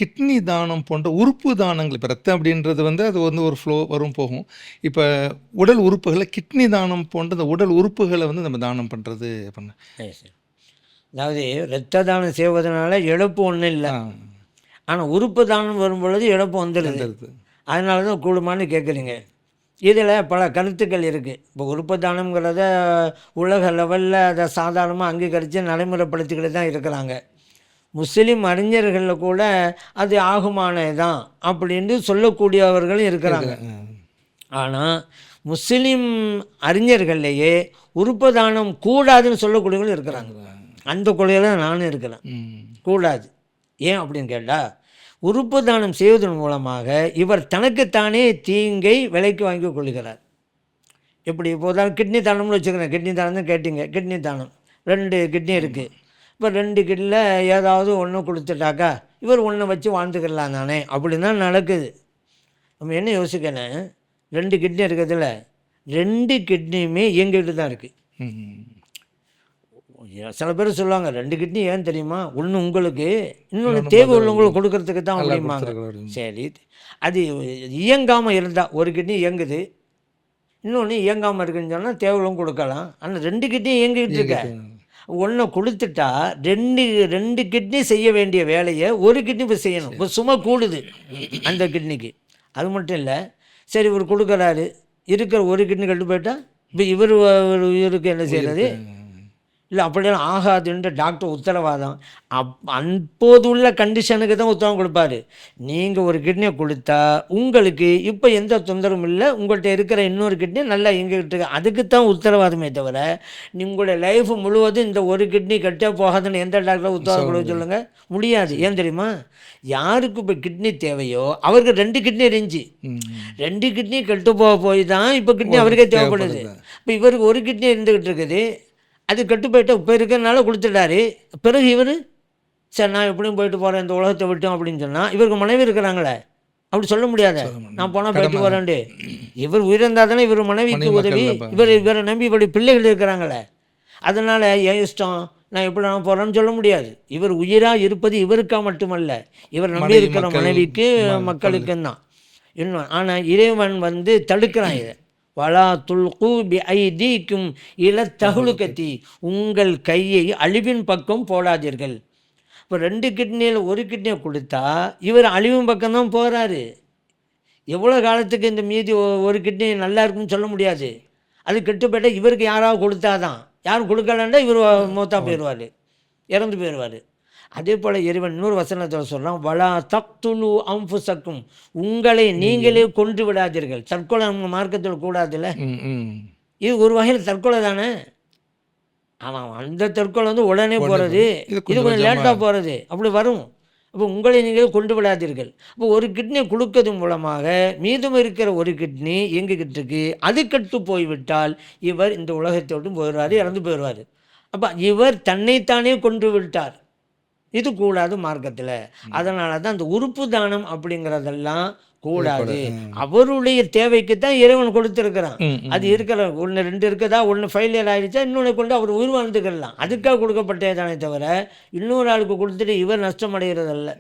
Kidney தானம் போன்ற உறுப்பு தானங்கள் இப்போ ரத்தம் அப்படின்றது வந்து அது வந்து ஒரு ஃப்ளோ வரும் போகும். இப்போ உடல் உறுப்புகளை கிட்னி தானம் போன்ற அந்த உடல் உறுப்புகளை வந்து நம்ம தானம் பண்ணுறது பண்ண. சரி. அதாவது இரத்த தானம் செய்வதனால இழப்பு ஒன்றும் இல்லை. ஆனால் உறுப்பு தானம் வரும்பொழுது இழப்பு வந்துடுது. அதனால தான் கூடுமான்னு கேட்குறீங்க. இதில் பல கருத்துக்கள் இருக்குது. இப்போ உறுப்பு தானம்ங்கிறத உலக லெவலில் அதை சாதாரணமாக அங்கீகரித்து நடைமுறைப்படுத்திக்கிட்டு தான் இருக்கிறாங்க. முஸ்லீம் அறிஞர்களில் கூட அது ஆகுமானது தான் அப்படின்னு சொல்லக்கூடியவர்களும் இருக்கிறாங்க. ஆனால் முஸ்லீம் அறிஞர்கள்லேயே உறுப்பு தானம் கூடாதுன்னு சொல்லக்கூடியவங்களும் இருக்கிறாங்க. அந்த கொள்கையில் நானும் இருக்கிறேன். கூடாது. ஏன் அப்படின்னு கேட்டால், உறுப்பு தானம் செய்வதன் மூலமாக இவர் தனக்குத்தானே தீங்கை விலைக்கு வாங்கி கொள்கிறார். எப்படி இப்போதான் கிட்னி தானம்னு வச்சுக்கிறேன். கிட்னி தானம் தான் கேட்டிங்க. கிட்னி தானம் 2 கிட்னி இருக்குது. இப்போ 2 கிட்னியில் ஏதாவது ஒன்று கொடுத்துட்டாக்கா இவர் ஒன்றை வச்சு வாழ்ந்துக்கலாம் தானே, அப்படின்னு தான் நடக்குது. நம்ம என்ன யோசிக்கணும், 2 கிட்னி இருக்கிறதுல 2 கிட்னியுமே இயங்கிட்டு தான் இருக்குது. சில பேர் சொல்லுவாங்க 2 கிட்னி ஏன் தெரியுமா, ஒன்று உங்களுக்கு, இன்னொன்று தேவை உள்ளவங்களுக்கு கொடுக்கறதுக்கு தான் அப்படிம்பாங்க. சரி, அது இயங்காமல் இருந்தால் ஒரு கிட்னி இயங்குது, இன்னொன்று இயங்காமல் இருக்குன்னு சொன்னால் தேவை உள்ளவங்க கொடுக்கலாம். ஆனால் 2 கிட்னி இயங்கிட்டு இருக்க, ஒன்றை கொடுத்துட்டா 2 கிட்னி செய்ய வேண்டிய வேலையை ஒரு கிட்னி இப்போ செய்யணும். இப்போ சும்மா கூடுது அந்த கிட்னிக்கு. அது மட்டும் இல்லை, சரி இவர் கொடுக்குறாரு, இருக்கிற ஒரு கிட்னி கட்டு போயிட்டா இப்போ இவர் இவருக்கு என்ன செய்கிறது? இல்லை அப்படியெல்லாம் ஆகாதுன்ற டாக்டர் உத்தரவாதம். அப்போது உள்ள கண்டிஷனுக்கு தான் உத்தரவு கொடுப்பாரு. நீங்கள் ஒரு கிட்னியை கொடுத்தா உங்களுக்கு இப்போ எந்த தொந்தரவும் இல்லை, உங்கள்கிட்ட இருக்கிற இன்னொரு கிட்னி நல்லா இயங்கிட்டு இருக்கு, அதுக்கு தான் உத்தரவாதமே தவிர உங்களுடைய லைஃப் முழுவதும் இந்த ஒரு கிட்னி கட்டே போகாதுன்னு எந்த டாக்டரை உத்தரவு கொடுக்க சொல்லுங்கள்? முடியாது. ஏன் தெரியுமா, யாருக்கு இப்போ கிட்னி தேவையோ அவருக்கு 2 கிட்னி இருந்துச்சு, 2 கிட்னி கெட்டு போய் தான் இப்போ கிட்னி அவருக்கே தேவைப்படுது. இப்போ இவருக்கு ஒரு கிட்னி இருந்துக்கிட்டு இருக்குது, அது கெட்டு போய்ட்டு இப்போ இருக்கிறனால கொடுத்துட்டாரு. பிறகு இவர் சரி நான் எப்படியும் போயிட்டு போகிறேன் இந்த உலகத்தை விட்டோம் அப்படின்னு சொன்னால் இவருக்கு மனைவி இருக்கிறாங்களே, அப்படி சொல்ல முடியாத, நான் போனால் போயிட்டு போகிறேன்ட்டு. இவர் உயிரிழந்தால் தானே இவர் மனைவிக்கு உதவி, இவரை நம்பி இவருடைய பிள்ளைகள் இருக்கிறாங்களே, அதனால் என் இஷ்டம் நான் எப்படி நான் போகிறேன்னு சொல்ல முடியாது. இவர் உயிராக இருப்பது இவருக்கா மட்டுமல்ல, இவர் நம்பி இருக்கிற மனைவிக்கு மக்களுக்கும் தான் இன்னும். ஆனால் இறைவன் வந்து தடுக்கிறான் இதை. வலா துல்கு பி ஐதீக்கும் இல தஹ்லுகத்தி, உங்கள் கையை அழிவின் பக்கம் போடாதீர்கள். இப்போ 2 கிட்னியில் ஒரு கிட்னியை கொடுத்தா இவர் அழிவின் பக்கம்தான் போகிறாரு. எவ்வளோ காலத்துக்கு இந்த மீதி ஒரு கிட்னி நல்லா இருக்குன்னு சொல்ல முடியாது. அது கெட்டு போய்ட்டால் இவருக்கு யாராவது கொடுத்தாதான், யாரும் கொடுக்கலன்னா இவர் மூத்தா போயிடுவார், இறந்து போயிடுவார். அதே போல் இறைவன் இன்னொரு வசனத்தில் சொல்கிறான், வலா தக்துலு அன்ஃபுஸக்கும், உங்களை நீங்களே கொன்று விடாதீர்கள். தற்கொலை நம்ம மார்க்கத்தில் கூடாதுல்ல, இது ஒரு வகையில் தற்கொலை தானே. ஆனால் அந்த தற்கொலை வந்து உடனே போகிறது, இது கொஞ்சம் லேட்டாக போகிறது, அப்படி வரும். அப்போ உங்களை நீங்களே கொண்டு விடாதீர்கள். அப்போ ஒரு கிட்னியை கொடுக்கறது மூலமாக மீதம் இருக்கிற ஒரு கிட்னி எங்ககிட்ட இருக்கு, அது கெட்டு போய்விட்டால் இவர் இந்த உலகத்தை விட்டு போயிடுவார், இறந்து போயிடுவார். அப்போ இவர் தன்னைத்தானே கொன்று விட்டார். இது கூடாது மார்க்கத்தில். அதனால தான் அந்த உறுப்பு தானம் அப்படிங்கிறதெல்லாம் கூடாது. அவருடைய தேவைக்கு தான் இறைவன் கொடுத்துருக்கிறான். அது இருக்கிற 1 2 இருக்குதா, 1 ஃபெயிலியர் ஆகிடுச்சா இன்னொன்று கொண்டு அவர் உயிர் வாழ்ந்துக்கலாம், அதுக்காக கொடுக்கப்பட்டதானே தவிர இன்னொரு ஆளுக்கு கொடுத்துட்டு இவர் நஷ்டம் அடைகிறதல்ல.